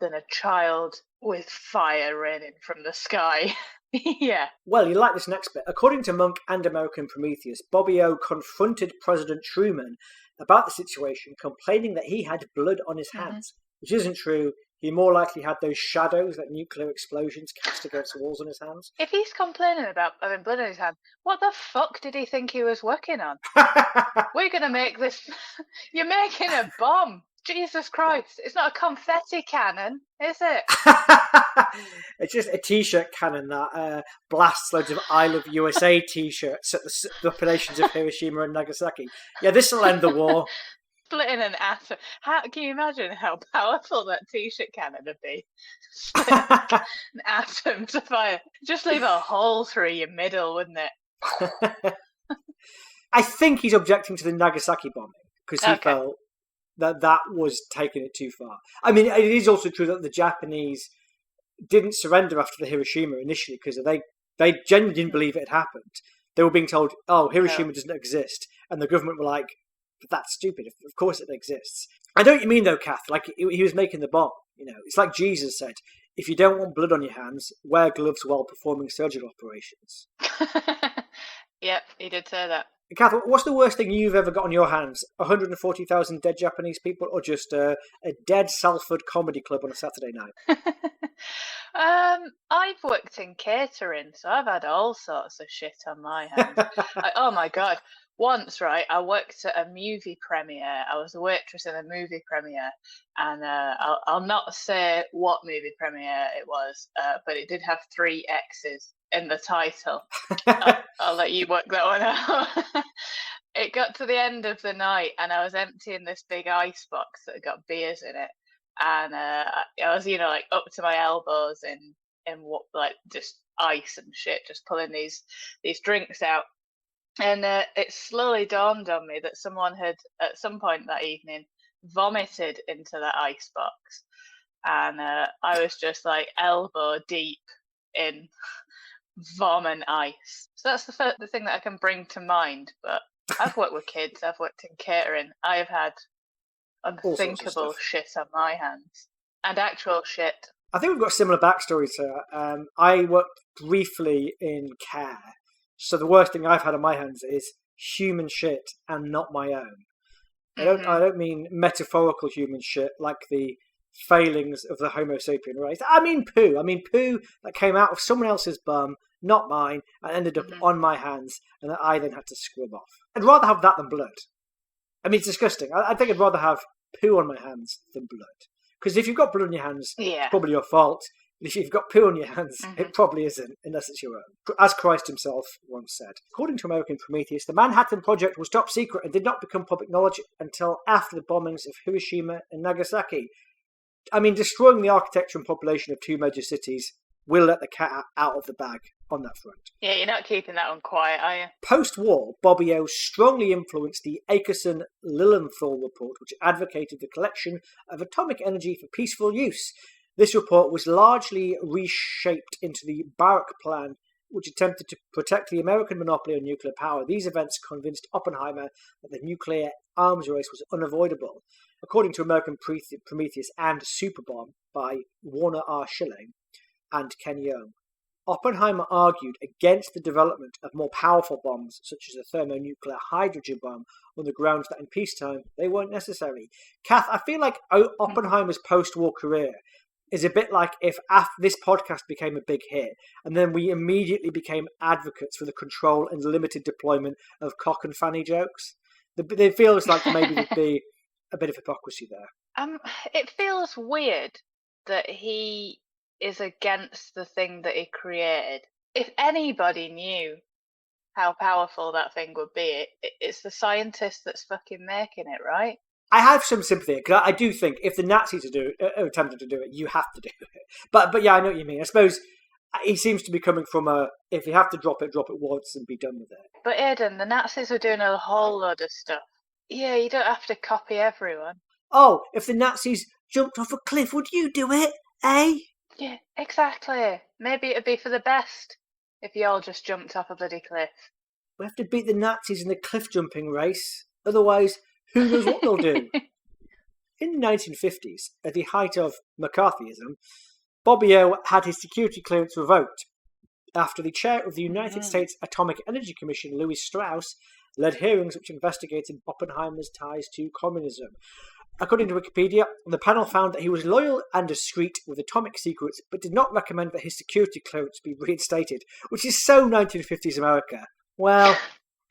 than a child with fire raining from the sky. Yeah. Well, you like this next bit. According to Monk and American Prometheus, Bobby O confronted President Truman about the situation, complaining that he had blood on his hands, which isn't true. He more likely had those shadows, like nuclear explosions, cast against the walls on his hands. If he's complaining about having blood on his hands, what the fuck did he think he was working on? We're going to make this... You're making a bomb. Jesus Christ. It's not a confetti cannon, is it? It's just a T-shirt cannon that blasts loads of I Love USA T-shirts at the populations of Hiroshima and Nagasaki. Yeah, this will end the war. Splitting an atom. Can you imagine how powerful that T-shirt cannon would be? Splitting an atom to fire. Just leave a hole through your middle, wouldn't it? I think he's objecting to the Nagasaki bombing because he felt that was taking it too far. I mean, it is also true that the Japanese didn't surrender after the Hiroshima initially because they genuinely didn't believe it had happened. They were being told, oh, Hiroshima doesn't exist. And the government were like, but that's stupid. Of course it exists. I know what you mean, though, Kath. Like, he was making the bomb. You know, it's like Jesus said, if you don't want blood on your hands, wear gloves while performing surgical operations. Yep, he did say that. Kath, what's the worst thing you've ever got on your hands? 140,000 dead Japanese people, or just a dead Salford comedy club on a Saturday night? I've worked in catering, so I've had all sorts of shit on my hands. Oh my God. Once, right, I worked at a movie premiere. I was a waitress in a movie premiere, and I'll not say what movie premiere it was, but it did have 3 X's in the title. I'll let you work that one out. It got to the end of the night, and I was emptying this big ice box that had got beers in it, and I was, like up to my elbows in what, like, just ice and shit, just pulling these drinks out. And it slowly dawned on me that someone had, at some point that evening, vomited into that icebox. And I was just like elbow deep in vom and ice. So that's the thing that I can bring to mind. But I've worked with kids, I've worked in catering, I've had unthinkable shit on my hands. And actual shit. I think we've got a similar backstory to I worked briefly in care. So the worst thing I've had on my hands is human shit and not my own. I don't mean metaphorical human shit like the failings of the Homo sapien race. I mean poo. I mean poo that came out of someone else's bum, not mine, and ended up on my hands, and that I then had to scrub off. I'd rather have that than blood. I mean, it's disgusting. I think I'd rather have poo on my hands than blood. Because if you've got blood on your hands, it's probably your fault. But if you've got poo on your hands, it probably isn't, unless it's your own. As Christ himself once said. According to American Prometheus, the Manhattan Project was top secret and did not become public knowledge until after the bombings of Hiroshima and Nagasaki. I mean, destroying the architecture and population of two major cities will let the cat out of the bag on that front. Yeah, you're not keeping that one quiet, are you? Post-war, Bobby O strongly influenced the Akerson-Lilienthal report, which advocated the collection of atomic energy for peaceful use. This report was largely reshaped into the Barak Plan, which attempted to protect the American monopoly on nuclear power. These events convinced Oppenheimer that the nuclear arms race was unavoidable. According to American Prometheus and Superbomb by Warner R. Schilling and Ken Young, Oppenheimer argued against the development of more powerful bombs, such as the thermonuclear hydrogen bomb, on the grounds that in peacetime they weren't necessary. Kath, I feel like Oppenheimer's post-war career is a bit like if after this podcast became a big hit, and then we immediately became advocates for the control and limited deployment of cock and fanny jokes. It feels like maybe there'd be a bit of hypocrisy there. It feels weird that he is against the thing that he created. If anybody knew how powerful that thing would be, it's the scientist that's fucking making it, right? I have some sympathy, because I do think if the Nazis are attempting to do it, you have to do it. But yeah, I know what you mean. I suppose he seems to be coming from if you have to drop it once and be done with it. But Aidan, the Nazis were doing a whole lot of stuff. Yeah, you don't have to copy everyone. Oh, if the Nazis jumped off a cliff, would you do it, eh? Yeah, exactly. Maybe it'd be for the best if you all just jumped off a bloody cliff. We have to beat the Nazis in the cliff jumping race. Otherwise, who knows what they'll do? In the 1950s, at the height of McCarthyism, Bobby O had his security clearance revoked after the chair of the United States Atomic Energy Commission, Louis Strauss, led hearings which investigated Oppenheimer's ties to communism. According to Wikipedia, the panel found that he was loyal and discreet with atomic secrets, but did not recommend that his security clearance be reinstated, which is so 1950s America. Well,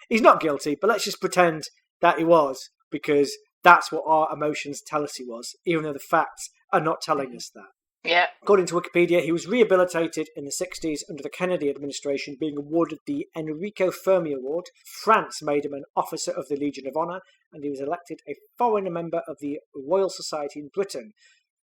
he's not guilty, but let's just pretend that he was, because that's what our emotions tell us he was, even though the facts are not telling us that. Yeah. According to Wikipedia, he was rehabilitated in the 60s under the Kennedy administration, being awarded the Enrico Fermi Award. France made him an Officer of the Legion of Honour, and he was elected a foreign member of the Royal Society in Britain.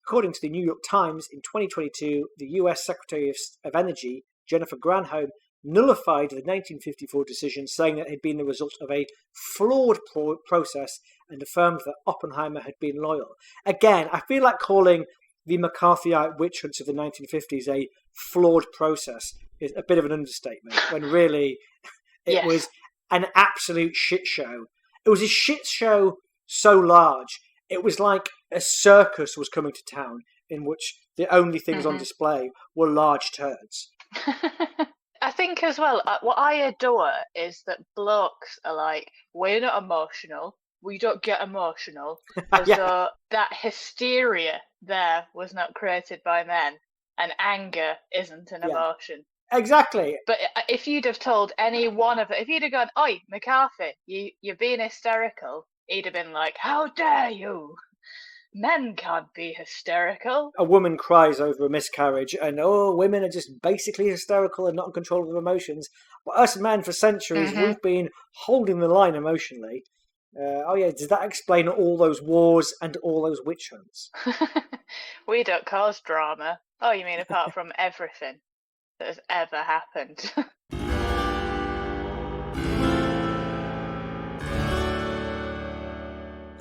According to the New York Times, in 2022, the US Secretary of Energy, Jennifer Granholm, nullified the 1954 decision, saying that it had been the result of a flawed process, and affirmed that Oppenheimer had been loyal. Again, I feel like calling the McCarthyite witch hunts of the 1950s a flawed process is a bit of an understatement, when really it was an absolute shit show. It was a shit show so large, it was like a circus was coming to town, in which the only things on display were large turds. I think as well, what I adore is that blokes are like, we're not emotional, we don't get emotional, as though that hysteria there was not created by men, and anger isn't an emotion. Exactly. But if you'd have told any one of it, if you'd have gone, "Oi, McCarthy, you're being hysterical," he'd have been like, "How dare you? Men can't be hysterical." A woman cries over a miscarriage, and women are just basically hysterical and not in control of their emotions. But us men, for centuries, we've been holding the line emotionally. Does that explain all those wars and all those witch hunts? We don't cause drama. Oh, you mean apart from everything that has ever happened?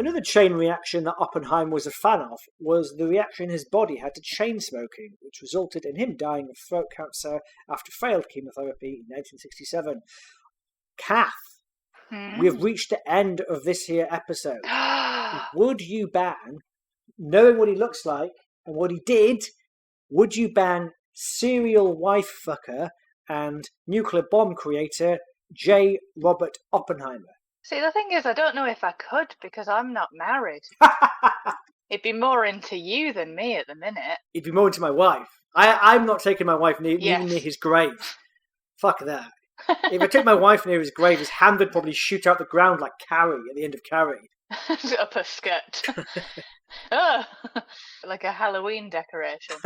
Another chain reaction that Oppenheimer was a fan of was the reaction his body had to chain smoking, which resulted in him dying of throat cancer after failed chemotherapy in 1967. Kath, we have reached the end of this here episode. Would you ban, knowing what he looks like and what he did, would you ban serial wife fucker and nuclear bomb creator J. Robert Oppenheimer? See, the thing is, I don't know if I could because I'm not married. He'd be more into you than me at the minute. He'd be more into my wife. I'm not taking my wife near his grave. Fuck that. If I took my wife near his grave, his hand would probably shoot out the ground like Carrie at the end of Carrie. Up a skirt. Oh, like a Halloween decoration.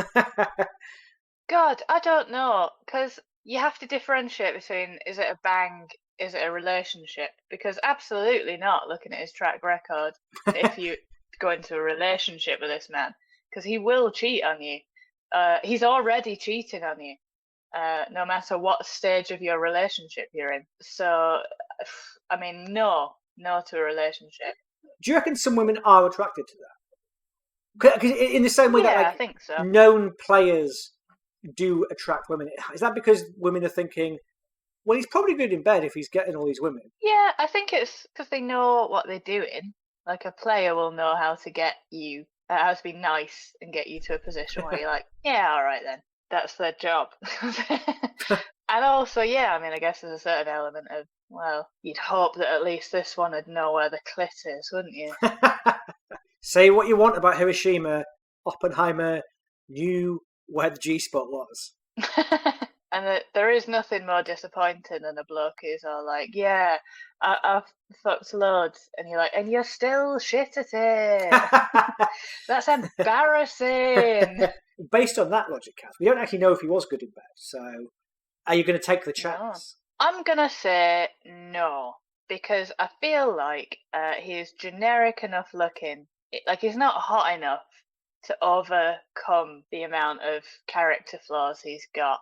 God, I don't know, because you have to differentiate between, is it a bang, is it a relationship? Because absolutely not, looking at his track record, if you go into a relationship with this man, because he will cheat on you. He's already cheating on you, no matter what stage of your relationship you're in. So, I mean, no to a relationship. Do you reckon some women are attracted to that? Because in the same way that I think so. Known players do attract women, is that because women are thinking, well, he's probably good in bed if he's getting all these women? Yeah, I think it's because they know what they're doing. Like, a player will know how to get you, how to be nice and get you to a position where you're like, yeah, all right then. That's their job. And also, yeah, I mean, I guess there's a certain element of, well, you'd hope that at least this one would know where the clit is, wouldn't you? Say what you want about Hiroshima, Oppenheimer knew where the G-spot was. And there is nothing more disappointing than a bloke who's all like, yeah, I've fucked loads. And you're like, and you're still shit at it. That's embarrassing. Based on that logic, Kath, we don't actually know if he was good in bed. So are you going to take the chance? No. I'm going to say no. Because I feel like he's generic enough looking. Like, he's not hot enough to overcome the amount of character flaws he's got.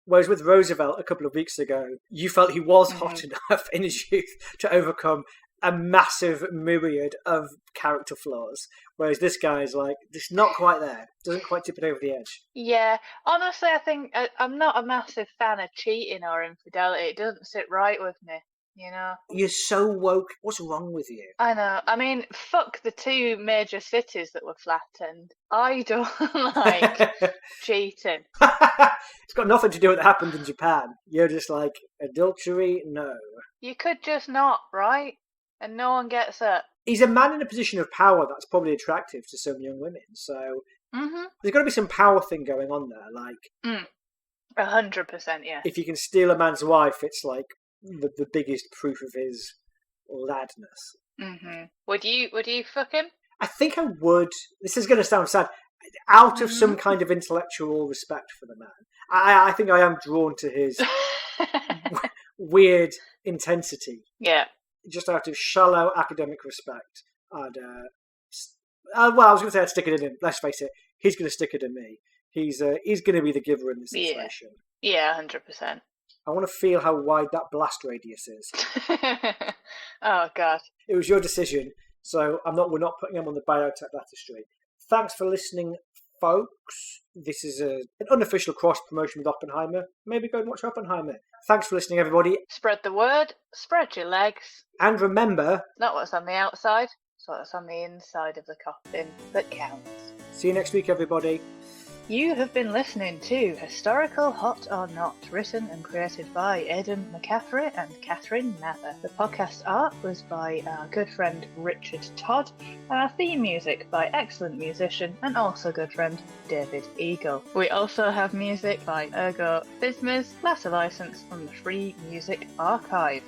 Whereas with Roosevelt a couple of weeks ago, you felt he was hot enough in his youth to overcome a massive myriad of character flaws. Whereas this guy's like, just not quite there. Doesn't quite tip it over the edge. Yeah, honestly, I think I'm not a massive fan of cheating or infidelity. It doesn't sit right with me. You know, you're so woke. What's wrong with you? I know. I mean, fuck the two major cities that were flattened. I don't like cheating. It's got nothing to do with what happened in Japan. You're just like, adultery, no. You could just not, right? And no one gets it. He's a man in a position of power that's probably attractive to some young women. So there's got to be some power thing going on there. Like 100%, yeah. If you can steal a man's wife, it's like the biggest proof of his ladness. Would you fuck him? I think I would. This is going to sound sad. Out of some kind of intellectual respect for the man. I think I am drawn to his weird intensity. Yeah. Just out of shallow academic respect. I was going to say I'd stick it in him. Let's face it, he's going to stick it in me. He's going to be the giver in this situation. Yeah, 100%. I want to feel how wide that blast radius is. Oh, God. It was your decision, so we're not putting him on the biotech baptistry. Thanks for listening, folks. This is an unofficial cross-promotion with Oppenheimer. Maybe go and watch Oppenheimer. Thanks for listening, everybody. Spread the word. Spread your legs. And remember, not what's on the outside, it's what's on the inside of the coffin that counts. See you next week, everybody. You have been listening to Historical Hot or Not, written and created by Aidan McCaffrey and Catherine Mather. The podcast art was by our good friend Richard Todd, and our theme music by excellent musician and also good friend David Eagle. We also have music by Ergo Fismes, plus a license from the Free Music Archive.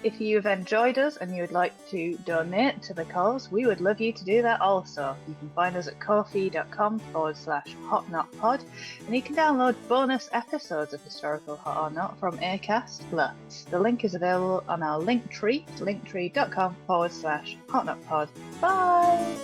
If you've enjoyed us and you would like to donate to the cause, we would love you to do that also. You can find us at ko-fi.com/hotnotpod, and you can download bonus episodes of Historical Hot or Not from Acast Plus. The link is available on our Linktree, linktree.com/hotnotpod. Bye!